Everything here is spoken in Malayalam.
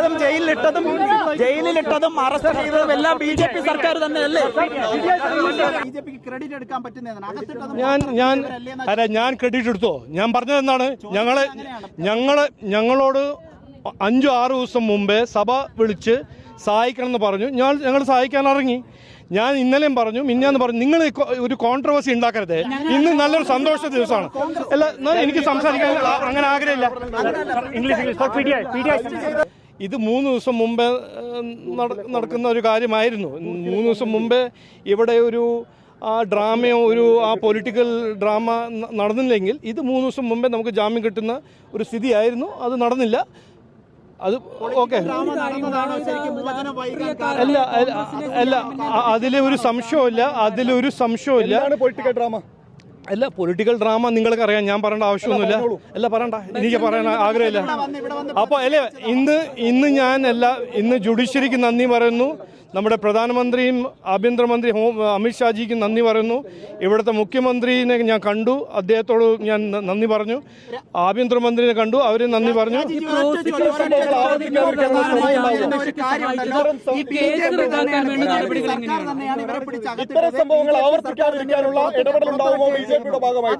അറസ്റ്റിലാക്കിയതും ജയിലിലിട്ടതും അറസ്റ്റ് ചെയ്തതും എല്ലാം BJP സർക്കാർ തന്നെയല്ലേ? BJPക്ക് ക്രെഡിറ്റ് എടുക്കാൻ പറ്റുന്നതാണ്. ഞാൻ ക്രെഡിറ്റ് എടുത്തോ? ഞാൻ പറഞ്ഞത് എന്താണ്? ഞങ്ങളോട് 5-6 ദിവസം മുമ്പേ സഭ വിളിച്ച് സഹായിക്കണം എന്ന് പറഞ്ഞു. ഞങ്ങൾ സഹായിക്കാൻ ഇറങ്ങി. ഞാൻ ഇന്നലെയും പറഞ്ഞു, മിന്നാന്ന് പറഞ്ഞു. നിങ്ങൾ ഒരു കോൺട്രവേഴ്സി ഉണ്ടാക്കരുത്. ഇന്ന് നല്ലൊരു സന്തോഷ ദിവസമാണ്. അല്ല, എനിക്ക് സംസാരിക്കാൻ അങ്ങനെ ആഗ്രഹമില്ല. ഇത് 3 ദിവസം മുമ്പേ നടക്കുന്ന ഒരു കാര്യമായിരുന്നു. 3 ദിവസം മുമ്പേ ഇവിടെ ഒരു ഡ്രാമയോ ആ പൊളിറ്റിക്കൽ ഡ്രാമ നടന്നില്ലെങ്കിൽ ഇത് 3 ദിവസം മുമ്പേ നമുക്ക് ജാമ്യം കിട്ടുന്ന ഒരു സ്ഥിതിയായിരുന്നു. അത് നടന്നില്ല. അത് ഓക്കെ അല്ല, അതിലൊരു സംശയമില്ല. പൊളിറ്റിക്കൽ ഡ്രാമ അല്ല, പൊളിറ്റിക്കൽ ഡ്രാമ നിങ്ങൾക്ക് അറിയാം. ഞാൻ പറയേണ്ട ആവശ്യമൊന്നുമില്ല. അല്ല, പറയണ്ട, എനിക്ക് പറയാൻ ആഗ്രഹമില്ല. അപ്പോൾ അല്ലേ, ഇന്ന് ജുഡീഷ്യറിക്ക് നന്ദി പറയുന്നു. നമ്മുടെ പ്രധാനമന്ത്രിയും ആഭ്യന്തരമന്ത്രി അമിത്ഷാജിക്ക് നന്ദി പറയുന്നു. ഇവിടുത്തെ മുഖ്യമന്ത്രിനെ ഞാൻ കണ്ടു, അദ്ദേഹത്തോട് ഞാൻ നന്ദി പറഞ്ഞു. ആഭ്യന്തരമന്ത്രിനെ കണ്ടു, അവരെ നന്ദി പറഞ്ഞു. ഇത്തരം സംഭവങ്ങൾ ആവർത്തിക്കാതിരിക്കാനുള്ള ഇടപെടൽ ഉണ്ടാകുമോ BJPയുടെ ഭാഗമായി?